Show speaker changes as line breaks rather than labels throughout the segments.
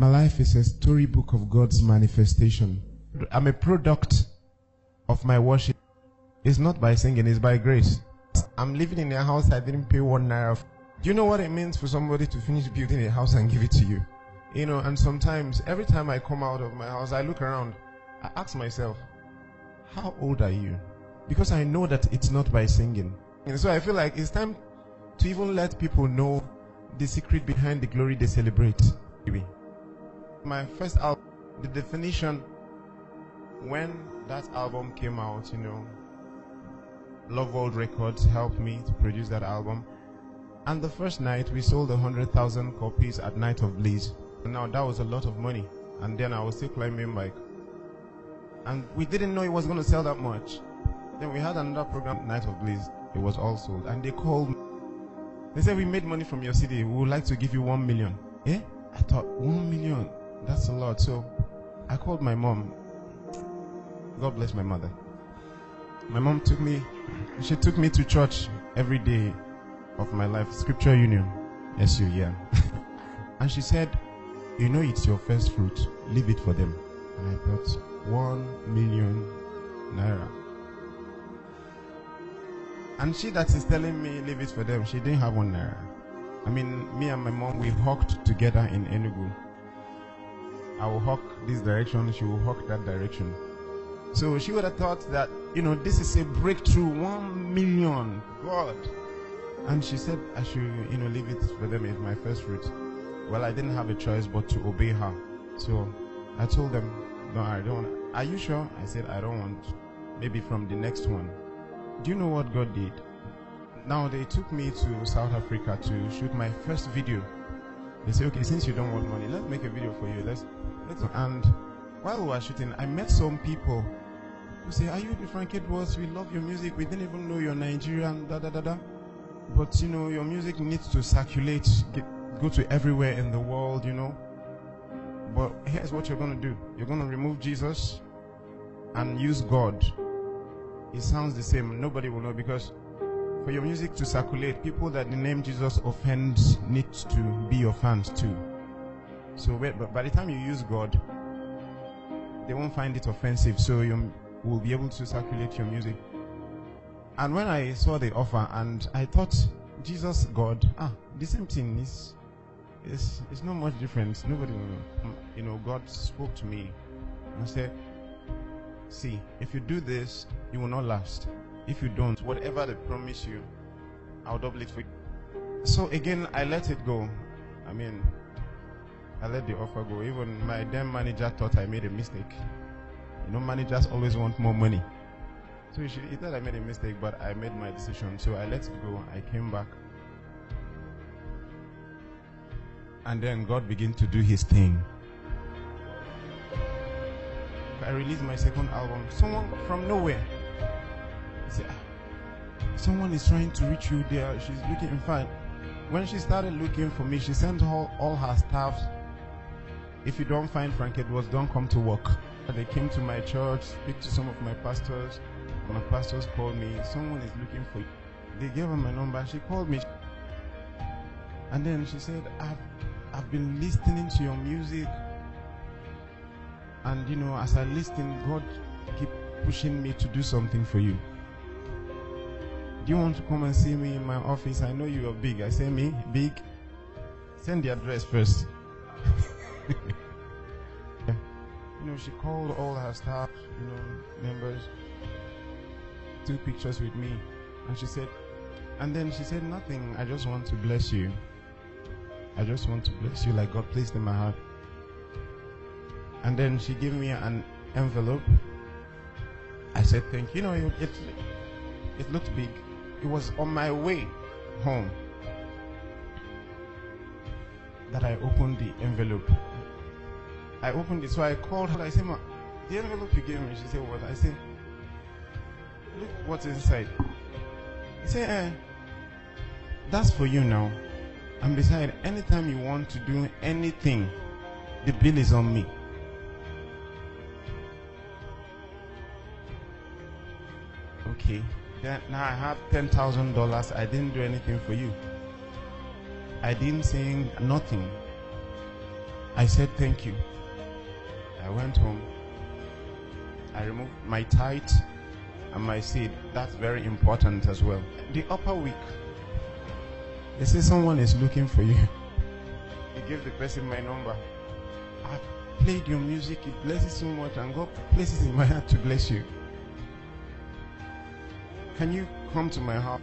My life is a storybook of God's manifestation. I'm a product of my worship. It's not by singing, it's by grace. I'm living in a house I didn't pay 1 naira. Do you know what it means for somebody to finish building a house and give it to you? You know, and sometimes, every time I come out of my house, I look around, I ask myself, how old are you? Because I know that it's not by singing. And so I feel like it's time to even let people know the secret behind the glory they celebrate. My first album, The Definition, when that album came out, you know, Love World Records helped me to produce that album. And the first night, we sold 100,000 copies at Night of Bliss. Now, that was a lot of money. And then I was still climbing bike. And we didn't know it was going to sell that much. Then we had another program, Night of Bliss. It was all sold. And they called me. They said, we made money from your CD. We would like to give you 1 million. Eh? I thought, 1 million? That's a lot. So I called my mom. God bless my mother. My mom took me to church every day of my life. Scripture Union. SU, yeah. And she said, you know it's your first fruit. Leave it for them. And I thought, 1 million naira. And she that is telling me leave it for them, she didn't have 1 naira. I mean, me and my mom, we hawked together in Enugu. I will hawk this direction, she will hawk that direction. So she would have thought that, you know, this is a breakthrough, 1 million, God. And she said I should, you know, leave it for them as my first fruit. Well, I didn't have a choice but to obey her. So I told them, no, I don't want. Are you sure? I said, I don't want. Maybe from the next one. Do you know what God did? Now they took me to South Africa to shoot my first video. They said, okay, since you don't want money, let's make a video for you. Let's. And while we were shooting, I met some people who say, are you the Frank Edwards? We love your music. We didn't even know you're Nigerian, da da da da. But you know, your music needs to circulate, go to everywhere in the world, you know. But here's what you're going to do. You're going to remove Jesus and use God. It sounds the same. Nobody will know, because for your music to circulate, people that the name Jesus offends need to be your fans too. So but by the time you use God, they won't find it offensive, so you will be able to circulate your music. And when I saw the offer, and I thought, Jesus, God, the same thing is not much different. Nobody will know. You know, God spoke to me and said, see, if you do this, you will not last. If you don't, whatever they promise you, I'll double it for you. So again, I let it go. I mean, I let the offer go. Even my damn manager thought I made a mistake. You know, managers always want more money. So he thought I made a mistake, but I made my decision. So I let it go. I came back. And then God began to do his thing. I released my second album. Someone from nowhere said, someone is trying to reach you there. She's looking. In fact, when she started looking for me, she sent all her staff. If you don't find Frank Edwards, don't come to work. They came to my church, speak to some of my pastors. My pastors called me. Someone is looking for you. They gave her my number. She called me. And then she said, I've been listening to your music. And you know, as I listen, God keep pushing me to do something for you. Do you want to come and see me in my office? I know you are big. I say, me? Big? Send the address first. You know, she called all her staff, you know, members, took pictures with me. And she said, nothing. I just want to bless you. I just want to bless you like God placed in my heart. And then she gave me an envelope. I said, thank you. You know, it looked big. It was on my way home that I opened the envelope. I opened it, so I called her. I said, Ma, the envelope you gave me. She said, what? I said, look what's inside. She said, that's for you now. And besides, anytime you want to do anything, the bill is on me. Okay, then now I have $10,000. I didn't do anything for you. I didn't say nothing. I said thank you. I went home. I removed my tithe and my seed. That's very important as well. The upper week, they say someone is looking for you. He gave the person my number. I played your music, it blesses so much, and God places in my heart to bless you. Can you come to my house?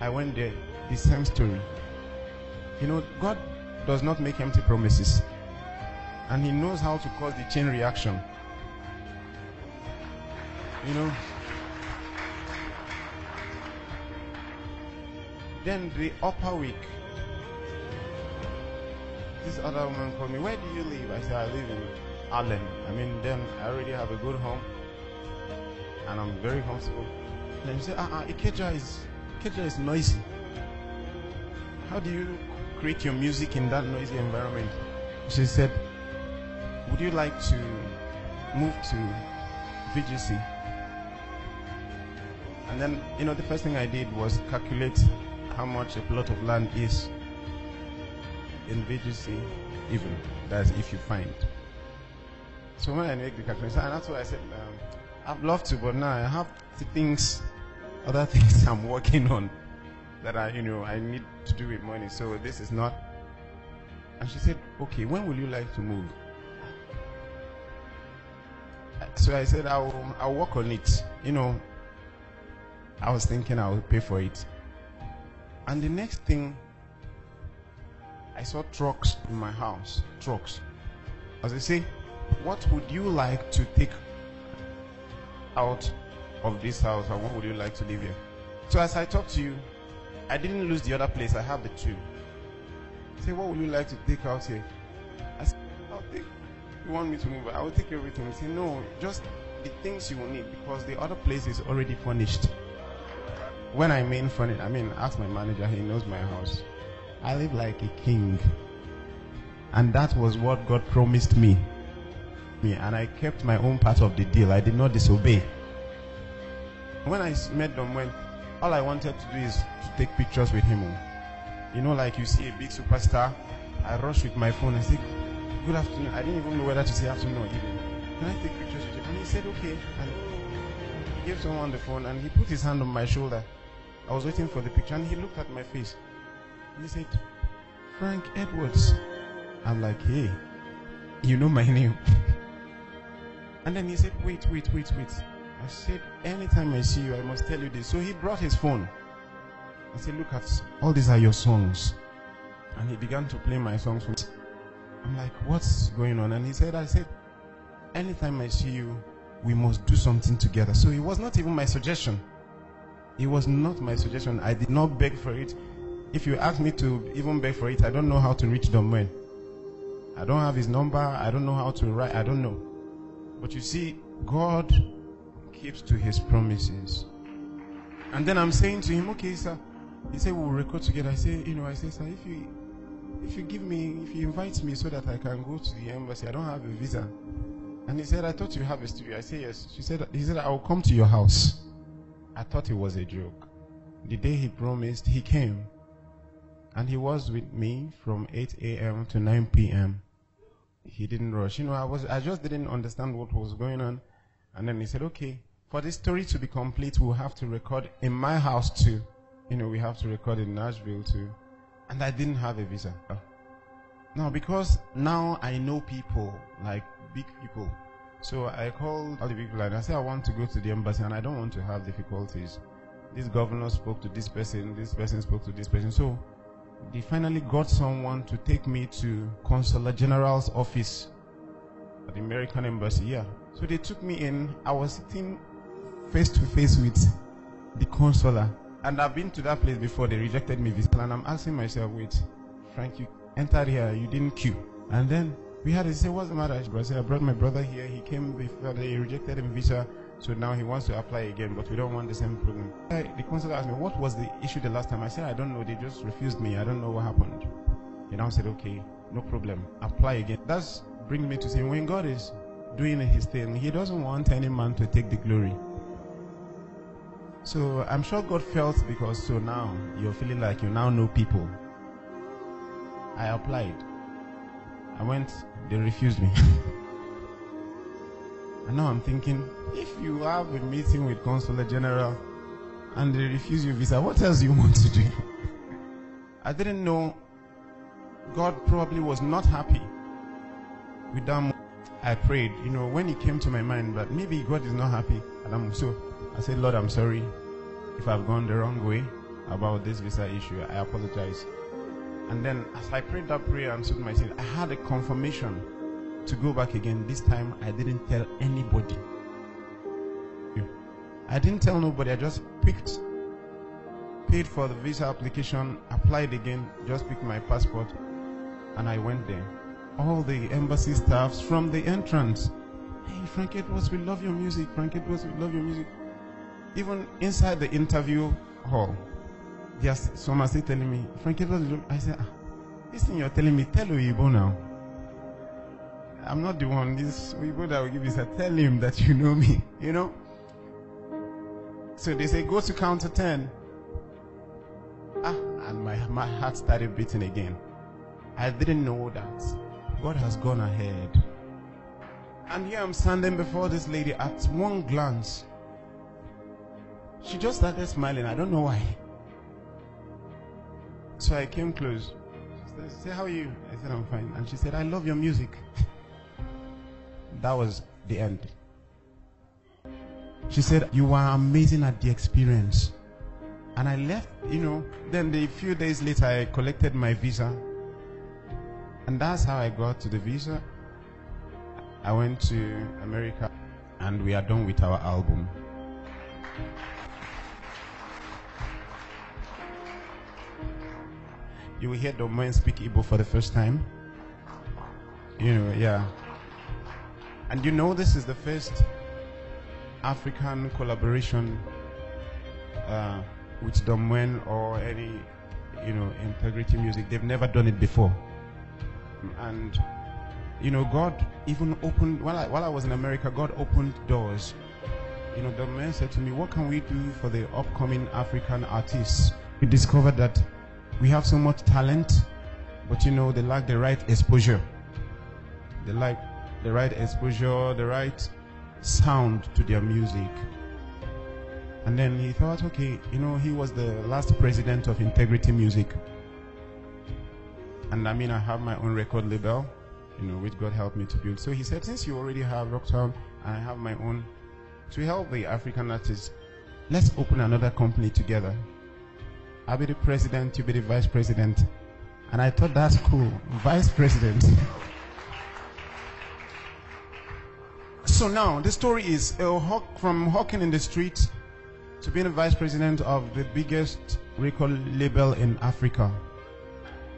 I went there. The same story. You know, God does not make empty promises, and He knows how to cause the chain reaction. You know. Then the upper week, this other woman called me. Where do you live? I said, I live in Allen. Then I already have a good home, and I'm very comfortable. And she said, Ikeja is noisy. How do you create your music in that noisy environment? She said, would you like to move to VGC? And then, you know, the first thing I did was calculate how much a plot of land is in VGC, even. That's if you find. So when I make the calculation, and that's why I said, I'd love to, but now I have other things I'm working on that I need to do with money. So this is not. And she said, okay, when will you like to move? So I said, I'll work on it. You know, I was thinking I would pay for it. And the next thing, I saw trucks in my house. Trucks. As I say, what would you like to take out of this house, and what would you like to live here? So as I talk to you, I didn't lose the other place. I have the two. Say, what would you like to take out here? I said, you want me to move? I will take everything. He said, no, just the things you will need, because the other place is already furnished. When I mean furnished, ask my manager, he knows my house. I live like a king. And that was what God promised me. And I kept my own part of the deal. I did not disobey. When I met them, all I wanted to do is to take pictures with him. You know, like you see a big superstar, I rush with my phone and say, good afternoon. I didn't even know whether to say afternoon or evening. Can I take pictures with you? And he said, okay. And he gave someone the phone, and he put his hand on my shoulder. I was waiting for the picture, and he looked at my face. And he said, Frank Edwards. I'm like, hey, you know my name. And then he said, wait. I said, anytime I see you, I must tell you this. So he brought his phone. I said, look at, all these are your songs. And he began to play my songs for me. I'm like, what's going on? And I said, anytime I see you, we must do something together. So it was not even my suggestion. It was not my suggestion. I did not beg for it. If you ask me to even beg for it, I don't know how to reach Domwen. I don't have his number. I don't know how to write. I don't know. But you see, God keeps to his promises. And then I'm saying to him, okay, sir. He said, we'll record together. I say, sir, if you invite me so that I can go to the embassy, I don't have a visa. And he said, I thought you have a studio. I said, yes. He said, I will come to your house. I thought it was a joke. The day he promised, he came. And he was with me from 8 a.m. to 9 p.m. He didn't rush. I just didn't understand what was going on. And then he said, okay, for this story to be complete, we'll have to record in my house too. We have to record in Nashville too. And I didn't have a visa. Now, because now I know people, like big people. So I called all the people and I said, I want to go to the embassy and I don't want to have difficulties. This governor spoke to this person spoke to this person. So they finally got someone to take me to Consular General's office at the American embassy. Yeah. So they took me in. I was sitting face to face with the consular. And I've been to that place before. They rejected me visa. And I'm asking myself, wait, Frank, you entered here, you didn't queue. And then we had to say, what's the matter? I said, I brought my brother here. He came before, they rejected him visa. So now he wants to apply again, but we don't want the same problem. The consular asked me, what was the issue the last time? I said, I don't know. They just refused me. I don't know what happened. He now said, okay, no problem. Apply again. That's bringing me to saying, when God is doing his thing, he doesn't want any man to take the glory. So I'm sure God felt, because so now you're feeling like you now know people. I applied. I went, they refused me. And now I'm thinking, if you have a meeting with Consulate General and they refuse you visa, what else do you want to do? I didn't know God probably was not happy with that. I prayed, when it came to my mind that maybe God is not happy. And so I said, Lord, I'm sorry if I've gone the wrong way about this visa issue. I apologize. And then as I prayed that prayer and stood my sin, I had a confirmation to go back again. This time I didn't tell anybody. I didn't tell nobody. I just paid for the visa application, applied again, just picked my passport, and I went there. All the embassy staffs from the entrance, hey, Frank Edwards, we love your music. Frank Edwards, we love your music. Even inside the interview hall, some are still telling me, Frank Edwards, I said, this thing you're telling me, tell Oyibo now. I'm not the one. This Oyibo that will give you, tell him that you know me, So they say, go to counter 10. And my heart started beating again. I didn't know that God has gone ahead. And here I'm standing before this lady. At one glance, she just started smiling. I don't know why. So I came close. She said, how are you? I said, I'm fine. And she said, I love your music. That was the end. She said, you were amazing at the experience. And I left, then a few days later, I collected my visa. And that's how I got to the visa. I went to America, and we are done with our album. You will hear the man speak Igbo for the first time. Yeah. And this is the first African collaboration with Domwen or any, Integrity Music. They've never done it before. And, God even opened, while I was in America, God opened doors. Domwen said to me, what can we do for the upcoming African artists? We discovered that we have so much talent, but they lack the right exposure. They lack the right exposure, the right sound to their music. And then he thought, okay, he was the last president of Integrity Music. And I have my own record label, which God helped me to build. So he said, since you already have Rocktown and I have my own, to help the African artists, let's open another company together. I'll be the president, you be the vice president. And I thought, that's cool, vice president. So now, the story is from hawking in the street to being the vice president of the biggest record label in Africa.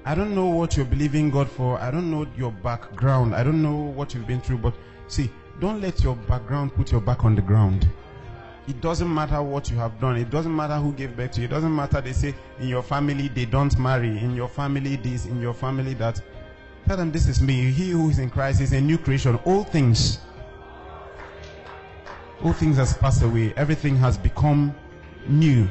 I don't know what you're believing God for. I don't know your background. I don't know what you've been through. But see, don't let your background put your back on the ground. It doesn't matter what you have done. It doesn't matter who gave birth to you. It doesn't matter they say in your family they don't marry. In your family this, in your family that. Tell them this is me. He who is in Christ is a new creation. All things has passed away. Everything has become new.